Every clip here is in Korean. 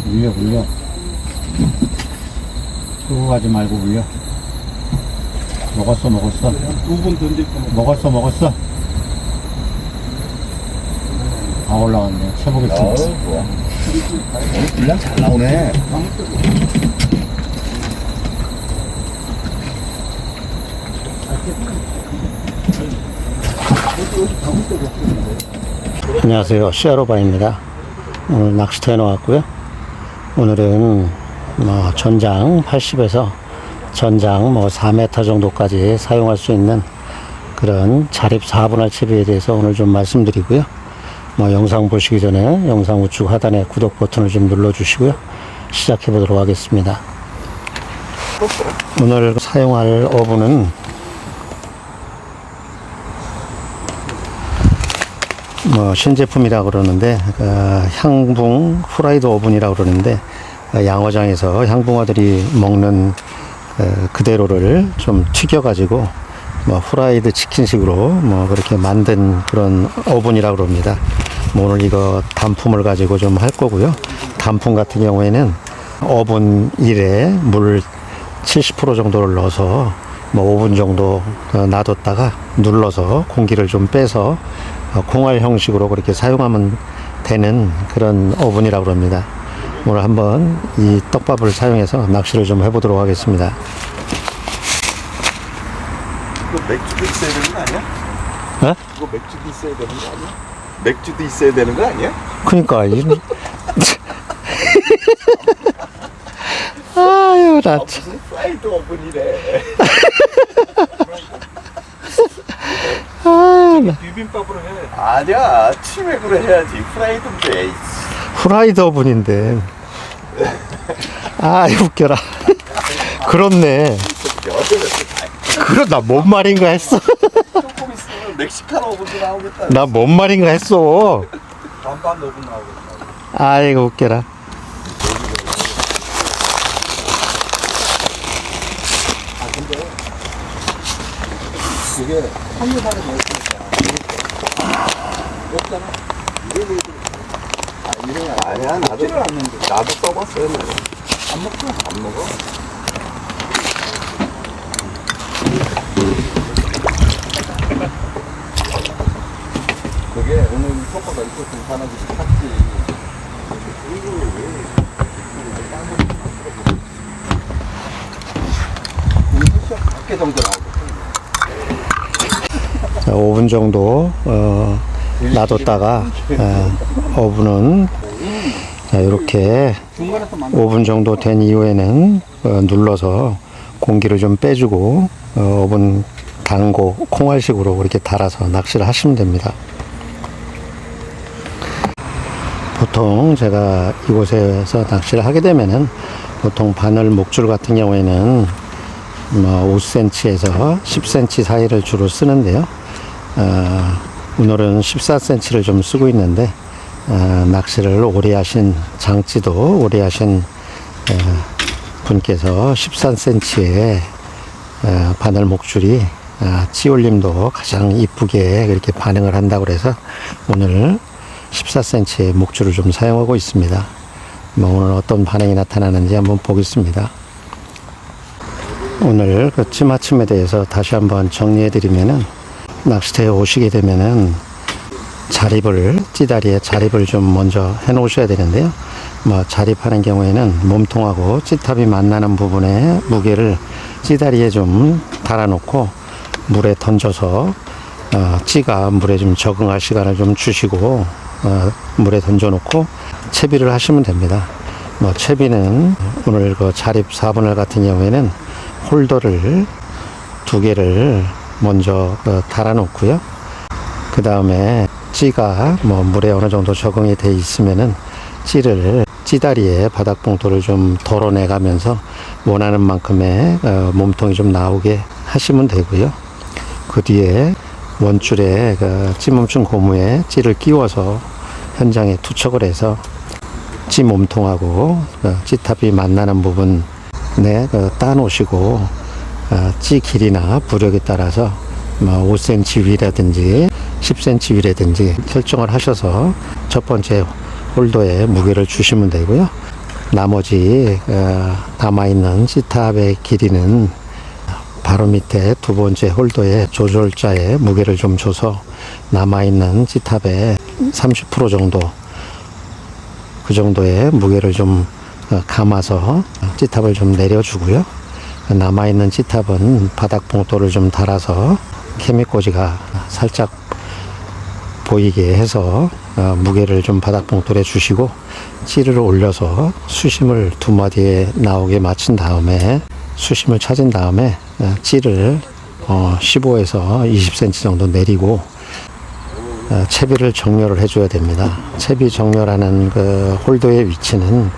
물려. 끄고 가지 말고 물려. 먹었어. 2번 던질 거. 먹었어. 다 올라왔네. 체복에 좀. 좋아. 오늘 분량 잘 나오네. 안녕하세요. 시아로바입니다. 오늘 낚시터에 나왔고요. 오늘은 전장 80에서 전장 4m 정도까지 사용할 수 있는 그런 자립 4분할 채비에 대해서 오늘 좀 말씀드리고요. 영상 보시기 전에 영상 우측 하단에 구독 버튼을 좀 눌러주시고요. 시작해 보도록 하겠습니다. 오늘 사용할 어부는 신제품이라 그러는데 향붕 후라이드 오븐이라 그러는데 양어장에서 향붕어들이 먹는 그대로를 좀 튀겨 가지고 후라이드 치킨식으로 그렇게 만든 그런 오븐이라 그럽니다. 오늘 이거 단품을 가지고 좀 할 거고요. 단품 같은 경우에는 오븐 1에 물 70% 정도를 넣어서 5분 정도 놔뒀다가 눌러서 공기를 좀 빼서 콩알 형식으로 그렇게 사용하면 되는 그런 오븐이라고 합니다. 오늘 한번 이 떡밥을 사용해서 낚시를 좀 해보도록 하겠습니다. 이거 맥주도 있어야 되는 거 아니야? 네? 이거 맥주도 있어야 되는 거 아니야? 맥주도 있어야 되는 거 아니야? 그러니까 아유 나 참. 무슨 프라이드 오븐이래. 비빔밥으로 해. 아니야, 치맥으로 해야지. 프라이드인데. 후라이드 오븐인데. 아 웃겨라. 그렇네. 그럼 나 뭔 말인가 했어. 조금 있으면 멕시칸 오븐도 나오겠다. 나 뭔 말인가 했어. 반반 오븐 나오겠다. 아이고 웃겨라. 이게 한유산에 넣었으니까. 없잖아. 아니야, 먹지를 않는데. 나도 써봤어, 옛날에. 안 먹고? 안 먹어. 그게 오늘 효과가 있었으면 사람들이 샀지. 우리 수시가 밖에 정도 나오고. 자, 5분 정도 놔뒀다가 오븐은 이렇게 중간에서 만나. 5분 정도 된 이후에는 눌러서 공기를 좀 빼주고 오븐 당고 콩알식으로 이렇게 달아서 낚시를 하시면 됩니다. 보통 제가 이곳에서 낚시를 하게 되면은 보통 바늘 목줄 같은 경우에는 5cm에서 10cm 사이를 주로 쓰는데요. 오늘은 14cm를 좀 쓰고 있는데 낚시를 오래 하신 장치도 오래 하신 분께서 13cm의 바늘 목줄이 찌올림도 가장 이쁘게 그렇게 반응을 한다고 그래서 오늘 14cm의 목줄을 좀 사용하고 있습니다. 오늘 어떤 반응이 나타나는지 한번 보겠습니다. 오늘 그 찌맞춤에 대해서 다시 한번 정리해 드리면은 낚시터에 오시게 되면은 찌다리에 자립을 좀 먼저 해 놓으셔야 되는데요. 자립하는 경우에는 몸통하고 찌탑이 만나는 부분에 무게를 찌다리에 좀 달아 놓고 물에 던져서 찌가 물에 좀 적응할 시간을 좀 주시고 물에 던져 놓고 채비를 하시면 됩니다. 채비는 오늘 그 자립 4분할 같은 경우에는 홀더를 2개를 먼저 달아 놓고요. 그 다음에 찌가 물에 어느 정도 적응이 돼 있으면은 찌다리에 바닥 봉돌을 좀 덜어내 가면서 원하는 만큼의 몸통이 좀 나오게 하시면 되고요. 그 뒤에 원줄에 찌멈춘 고무에 찌를 끼워서 현장에 투척을 해서 찌 몸통하고 찌탑이 만나는 부분에 따 놓으시고 찌 길이나 부력에 따라서 5cm 위라든지 10cm 위라든지 설정을 하셔서 첫 번째 홀더에 무게를 주시면 되고요. 나머지 남아있는 C탑의 길이는 바로 밑에 두 번째 홀더의 조절자에 무게를 좀 줘서 남아있는 C탑의 30% 정도, 그 정도의 무게를 좀 감아서 C탑을 좀 내려주고요. 남아있는 C탑은 바닥 봉돌을 좀 달아서 케미꽂이가 살짝 보이게 해서 무게를 좀 바닥 봉돌에 주시고 찌를 올려서 수심을 두 마디에 나오게 맞춘 다음에 수심을 찾은 다음에 찌를 15에서 20cm 정도 내리고 채비를 정렬을 해줘야 됩니다. 채비 정렬하는 그 홀더의 위치는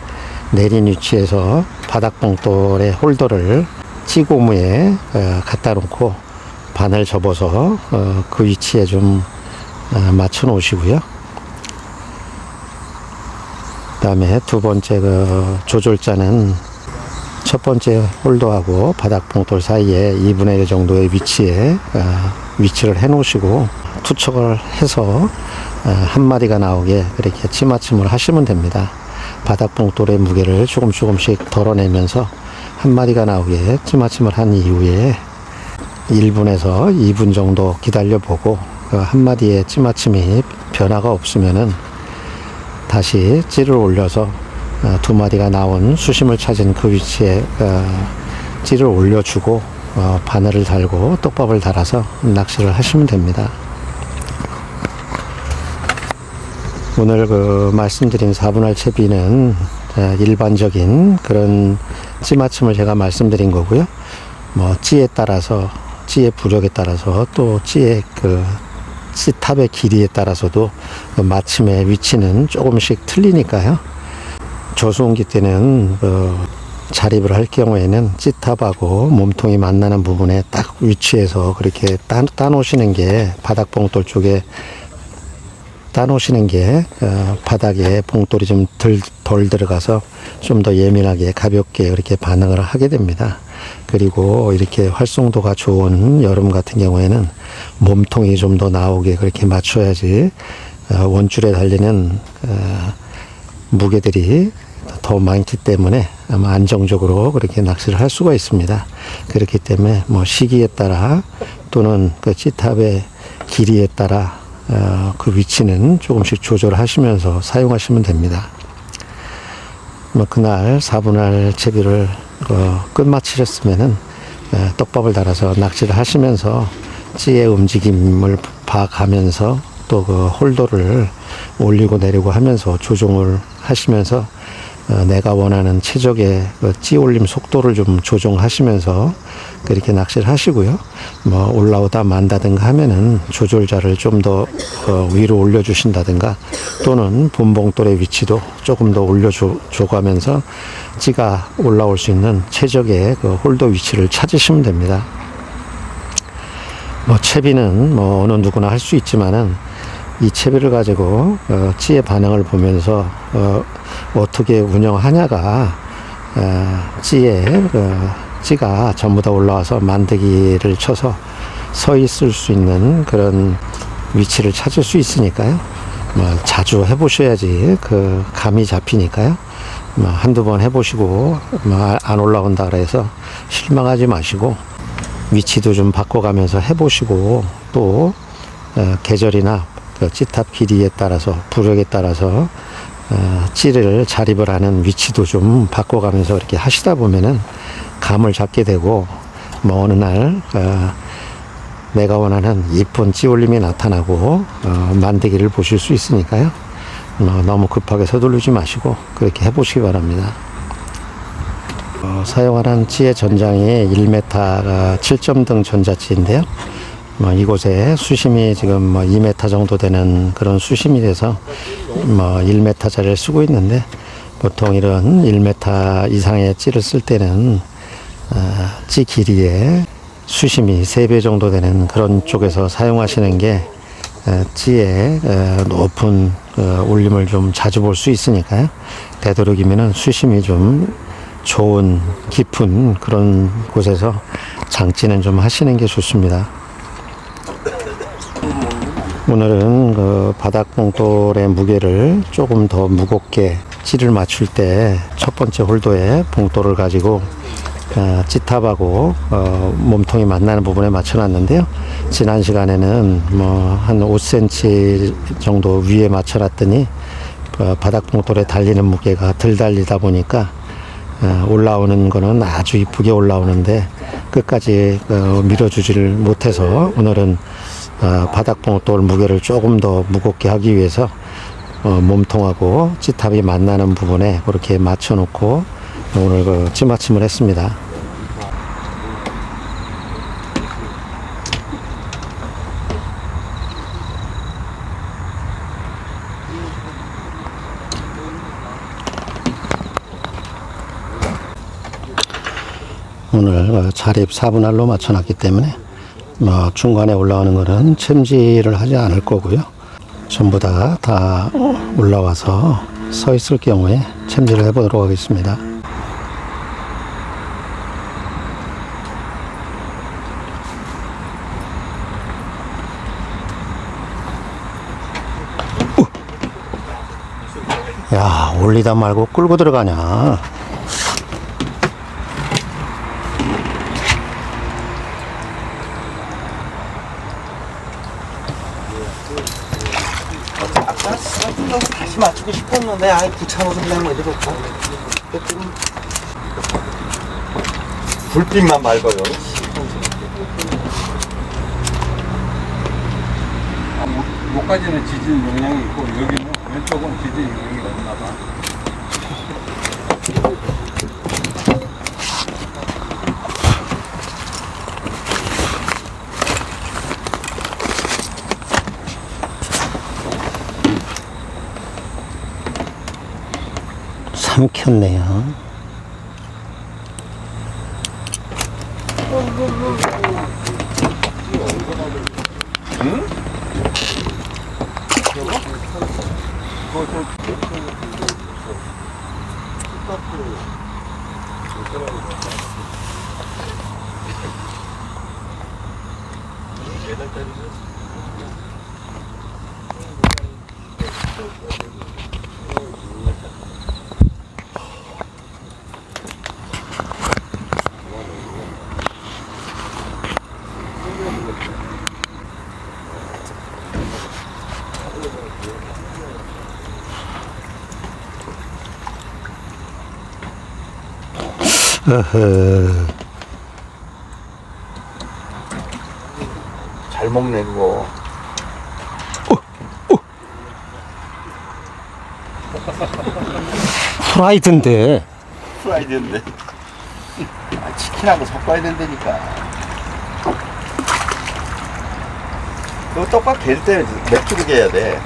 내린 위치에서 바닥 봉돌의 홀더를 찌고무에 갖다 놓고 바늘 접어서 그 위치에 좀 맞춰 놓으시고요. 그 다음에 두 번째 그 조절자는 첫 번째 홀더하고 바닥 봉돌 사이에 2분의 1 정도의 위치에 위치를 해 놓으시고 투척을 해서 한 마디가 나오게 그렇게 치맞춤을 하시면 됩니다. 바닥 봉돌의 무게를 조금씩 덜어내면서 한 마디가 나오게 치맞춤을 한 이후에 1분에서 2분 정도 기다려 보고 한 마디의 찌맞춤이 변화가 없으면은 다시 찌를 올려서 두 마디가 나온 수심을 찾은 그 위치에 찌를 올려주고 바늘을 달고 떡밥을 달아서 낚시를 하시면 됩니다. 오늘 그 말씀드린 4분할 채비는 일반적인 그런 찌맞춤을 제가 말씀드린 거고요. 뭐 찌에 따라서 찌의 부력에 따라서 또 찌의 그 C탑의 길이에 따라서도 그 맞춤의 위치는 조금씩 틀리니까요. 조수온기 때는 자립을 할 경우에는 C탑하고 몸통이 만나는 부분에 딱 위치해서 그렇게 따놓으시는 게 바닥 봉돌 쪽에 따놓으시는 게 바닥에 봉돌이 좀 덜 들어가서 좀 더 예민하게 가볍게 그렇게 반응을 하게 됩니다. 그리고 이렇게 활성도가 좋은 여름 같은 경우에는 몸통이 좀 더 나오게 그렇게 맞춰야지 원줄에 달리는 무게들이 더 많기 때문에 아마 안정적으로 그렇게 낚시를 할 수가 있습니다. 그렇기 때문에 뭐 시기에 따라 또는 그 C탑의 길이에 따라 그 위치는 조금씩 조절하시면서 사용하시면 됩니다. 뭐 그날 4분할 채비를 끝마치셨으면은 떡밥을 달아서 낚시를 하시면서 찌의 움직임을 봐가면서 또 그 홀더를 올리고 내리고 하면서 조종을 하시면서 내가 원하는 최적의 그 찌 올림 속도를 좀 조정하시면서 그렇게 낚시를 하시고요. 뭐 올라오다 만다든가 하면은 조절자를 좀 더 위로 올려주신다든가 또는 본봉돌의 위치도 조금 더 올려줘가면서 찌가 올라올 수 있는 최적의 그 홀더 위치를 찾으시면 됩니다. 뭐 채비는 뭐 어느 누구나 할 수 있지만은 이 채비를 가지고 찌의 반응을 보면서 어떻게 운영하냐가 찌가 전부 다 올라와서 만드기를 쳐서 서 있을 수 있는 그런 위치를 찾을 수 있으니까요. 뭐 자주 해보셔야지 그 감이 잡히니까요. 뭐 한두 번 해보시고 뭐 안 올라온다 그래서 실망하지 마시고 위치도 좀 바꿔가면서 해보시고 또 계절이나 그 C탑 길이에 따라서 부력에 따라서 찌를 자립을 하는 위치도 좀 바꿔가면서 이렇게 하시다 보면은 감을 잡게 되고 뭐 어느 날 내가 원하는 이쁜 찌 올림이 나타나고 만들기를 보실 수 있으니까요. 너무 급하게 서두르지 마시고 그렇게 해보시기 바랍니다. 사용하는 찌의 전장이 1m가 7점 전자찌인데요. 이곳에 수심이 지금 2m 정도 되는 그런 수심이 돼서 1m짜리를 쓰고 있는데 보통 이런 1m 이상의 찌를 쓸 때는 찌 길이에 수심이 3배 정도 되는 그런 쪽에서 사용하시는 게 찌의 높은 올림을 좀 자주 볼 수 있으니까요. 되도록이면은 수심이 좀 좋은 깊은 그런 곳에서 장찌는 좀 하시는 게 좋습니다. 오늘은 그 바닥 봉돌의 무게를 조금 더 무겁게 찌를 맞출 때 첫 번째 홀도에 봉돌을 가지고 찌탑하고 몸통이 만나는 부분에 맞춰놨는데요. 지난 시간에는 뭐 한 5cm 정도 위에 맞춰놨더니 바닥 봉돌에 달리는 무게가 덜 달리다 보니까 올라오는 거는 아주 이쁘게 올라오는데 끝까지 밀어주지를 못해서 오늘은 바닥 봉돌 무게를 조금 더 무겁게 하기 위해서 몸통하고 찌탑이 만나는 부분에 그렇게 맞춰 놓고 오늘 찌맞춤을 했습니다. 오늘 자립 4분할로 맞춰놨기 때문에 중간에 올라오는 거는 챔질을 하지 않을 거고요. 전부 다 올라와서 서 있을 경우에 챔질을 해보도록 하겠습니다. 야, 올리다 말고 끌고 들어가냐. 아까 쓰러져서 다시 맞추고 싶었는데 아예 귀찮아서 그냥 뭐 이러고 불빛만 맑아요. 목까지는 지진 영향이 있고 여기는 왼쪽은 지진 영향이 없나 봐. 삼켰네요. 어허. 잘 먹네 그거. 프라이드인데. 프라이드인데. 치킨하고 섞어야 된다니까. 그거 떡밥 갤 때 맥주로 개야 돼.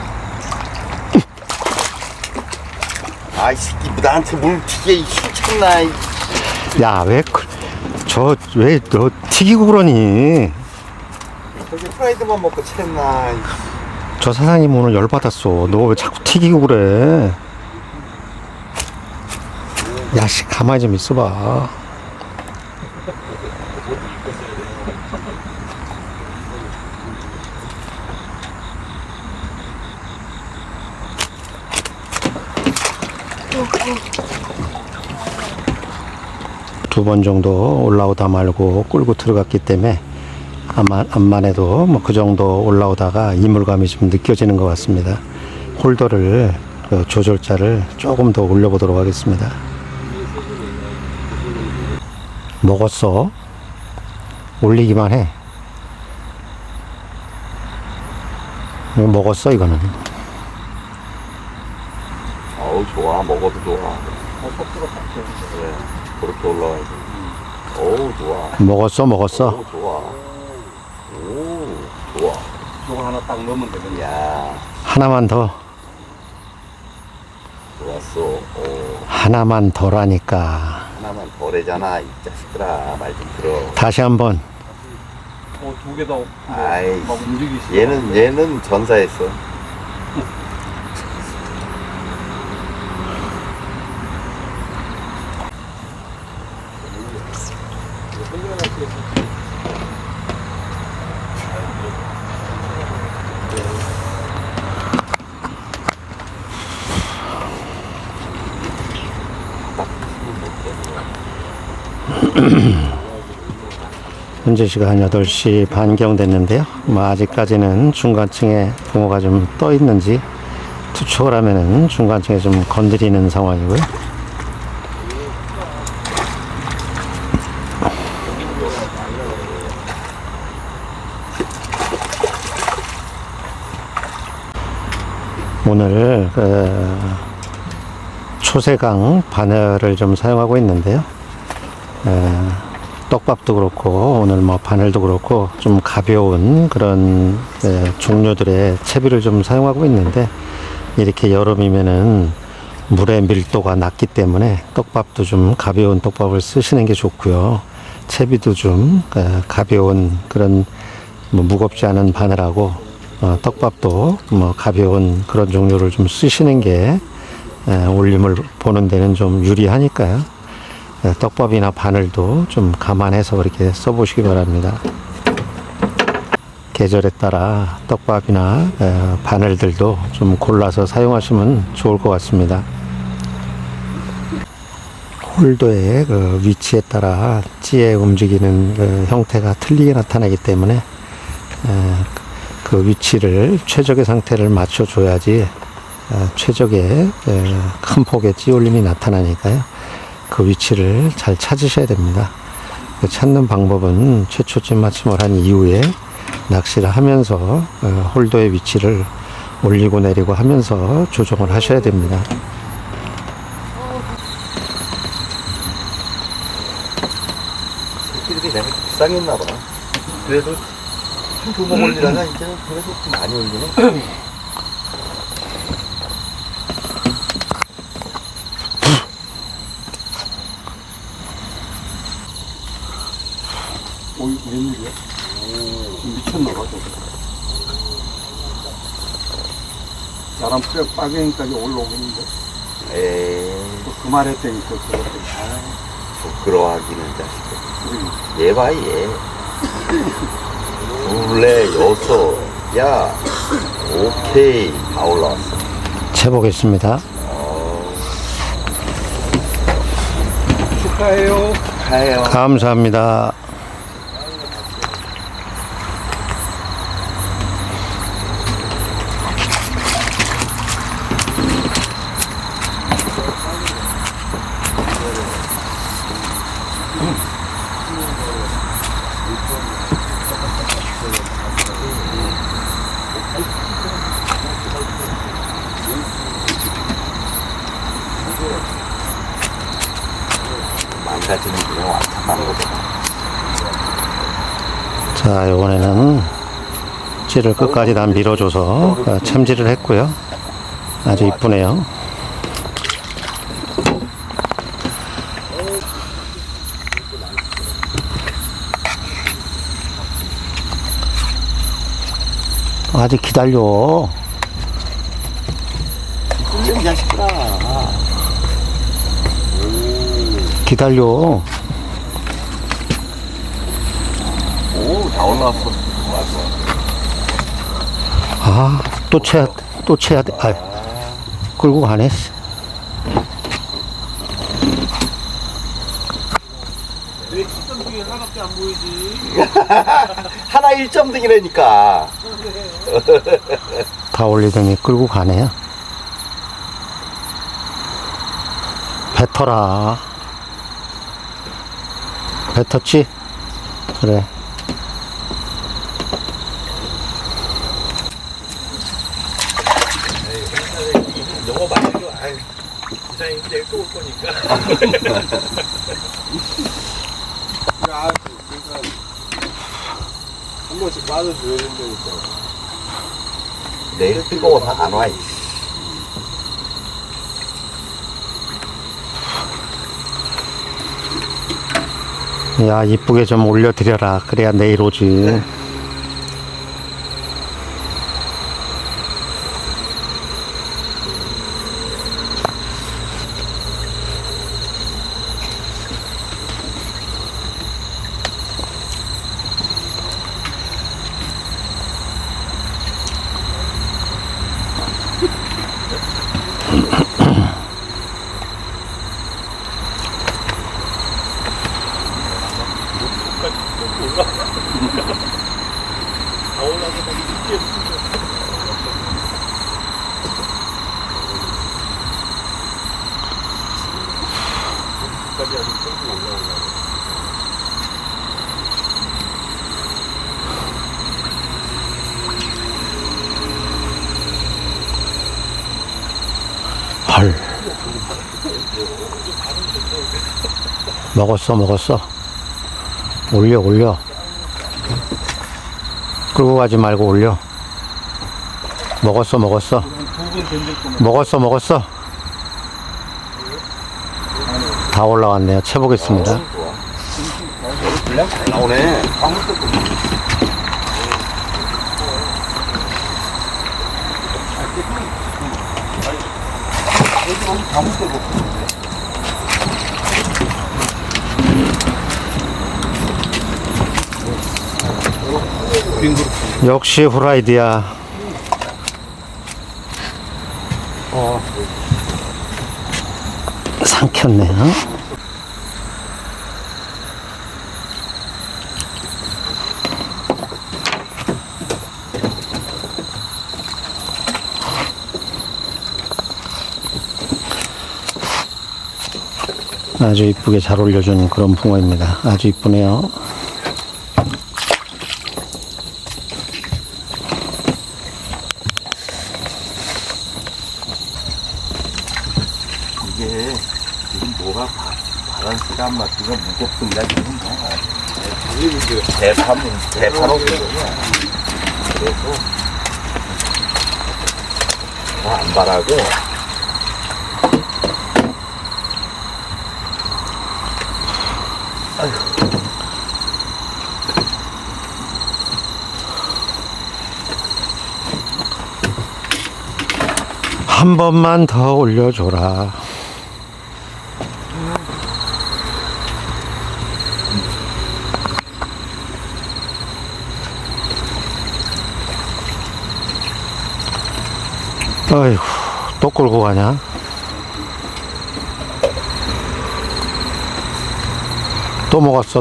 아이 새끼 나한테 물 튀게 휘청나. 야, 왜 너 튀기고 그러니? 저기 프라이드만 먹고 챘나. 저 사장님 오늘 열받았어. 너 왜 자꾸 튀기고 그래? 야, 씨, 가만히 좀 있어봐. 두 번 정도 올라오다 말고 끌고 들어갔기 때문에 암만 해도 뭐 그 정도 올라오다가 이물감이 좀 느껴지는 것 같습니다. 홀더를 조절자를 조금 더 올려보도록 하겠습니다. 먹었어. 올리기만 해. 이거 먹었어 이거는. 어우 좋아 먹어도 좋아. 그래 그렇게 올라와야 돼. 어우 좋아. 먹었어. 어우 좋아. 오 좋아. 이걸 하나 딱 넣으면 되겠네. 야 하나만 더. 좋았어. 오 하나만 더라니까. 하나만 덜해잖아 이 자식들아. 말 좀 들어. 다시 한번. 두 개 더. 아이 막 움직이시죠. 얘는 전사했어. 현재 시간 8시 반경 됐는데요. 뭐 아직까지는 중간층에 붕어가 좀 떠 있는지 투척을 하면은 중간층에 좀 건드리는 상황이고요. 오늘 초세강 바늘을 좀 사용하고 있는데요. 떡밥도 그렇고 오늘 뭐 바늘도 그렇고 좀 가벼운 그런 종류들의 채비를 좀 사용하고 있는데, 이렇게 여름이면은 물의 밀도가 낮기 때문에 떡밥도 좀 가벼운 떡밥을 쓰시는 게 좋고요. 채비도 좀 가벼운 그런 뭐 무겁지 않은 바늘하고 떡밥도 뭐 가벼운 그런 종류를 좀 쓰시는 게 올림을 보는 데는 좀 유리하니까요. 떡밥이나 바늘도 좀 감안해서 그렇게 써보시기 바랍니다. 계절에 따라 떡밥이나 바늘들도 좀 골라서 사용하시면 좋을 것 같습니다. 홀도의 그 위치에 따라 찌의 움직이는 그 형태가 틀리게 나타나기 때문에 그 위치를 최적의 상태를 맞춰줘야지 최적의 큰 폭의 찌 올림이 나타나니까요. 그 위치를 잘 찾으셔야 됩니다. 그 찾는 방법은 최초 찌 맞춤을 한 이후에 낚시를 하면서 홀도의 위치를 올리고 내리고 하면서 조정을 하셔야 됩니다. 새끼들이 내가 불쌍했나 봐. 그래도 한 두번 올리다가 이제는 그래도 좀 많이 올리네. 웬일이야? 미쳤나봐. 나랑 빠갱이까지 올라오겠는데? 에이, 그 말했더니 그것도 부끄러워하기는 자식들. 얘 봐, 얘. 둘레, 여섯. 야, 오케이. 다 올라왔어. 채보겠습니다. 축하해요. 가요. 감사합니다. 망가지는 그냥 완벽한 거잖아. 자, 이번에는 찌를 끝까지 다 밀어줘서 참지를 했고요. 아주 이쁘네요. 아직 기다려. 이 자식들아. 기다려. 오, 다 올라왔어. 아, 또 채야 돼. 아, 끌고 가네. 왜 10점등이 하나밖에 안 보이지? 하나 1점등이라니까. 다 올리더니 끌고 가네요. 뱉어라. 뱉었지? 그래. 영어 말고, 아이, 부장님 내일 또 올 거니까. 야, 그러니까 한 번씩 빠져줘야 된다니까. 내일 뜨거워서 안 와. 야, 이쁘게 좀 올려드려라. 그래야 내일 오지. 먹었어. 올려. 끌고 가지 말고 올려. 먹었어. 두분 던질 거면 먹었어. 다 올라왔네요. 채보겠습니다. 좋아. 분량 잘 나오네. 아무것도 빈 그릇. 역시 후라이드야. 삼켰네요. 아주 이쁘게 잘 올려준 그런 붕어입니다. 아주 이쁘네요. 이게 지금 뭐가 바란스가 안 맞기가 무겁습니다. 지금 대파는 거냐. 그래서 안 바라고 한 번만 더 올려줘라. 아이고, 또 끌고 가냐? 또 먹었어.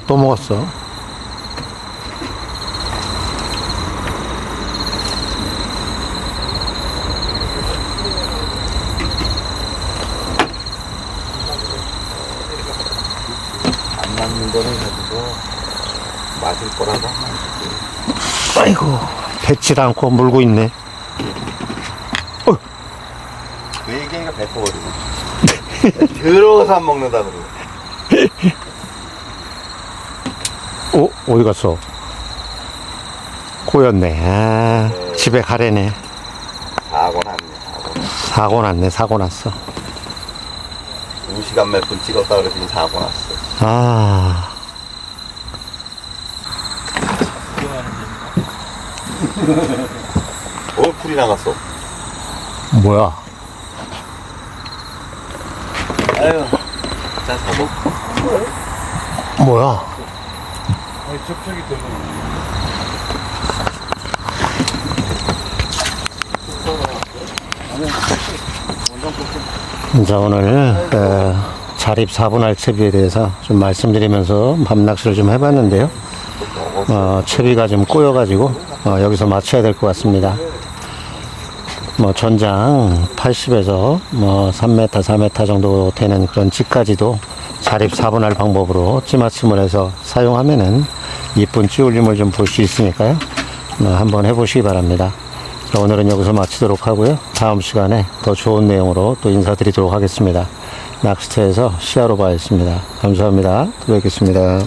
안 맞는 거는 가지고 맞을 거라고 하면 아이고, 뱉질 않고 물고 있네. 그 얘기가 뱉어버리고 들어가서 안 먹는다 그러고 어디 갔어? 꼬였네. 아, 집에 가래네. 사고 났어. 2시간 몇 분 찍었다 그랬더니 사고 났어. 아, 풀이 나갔어. 뭐야? 아유, 자, 잡어. 뭐야? 아니, 접촉이 되면. 자, 오늘 자립 4분할 채비에 대해서 좀 말씀드리면서 밤낚시를 좀 해봤는데요. 채비가 좀 꼬여가지고 여기서 마쳐야 될 것 같습니다. 전장 80에서 3m, 4m 정도 되는 그런 찌까지도 자립 4분할 방법으로 찌맞춤을 해서 사용하면은 이쁜 찌울림을 좀 볼 수 있으니까요. 한번 해보시기 바랍니다. 자, 오늘은 여기서 마치도록 하고요. 다음 시간에 더 좋은 내용으로 또 인사드리도록 하겠습니다. 낚시터에서 시야로 봐야겠습니다. 감사합니다. 또 뵙겠습니다.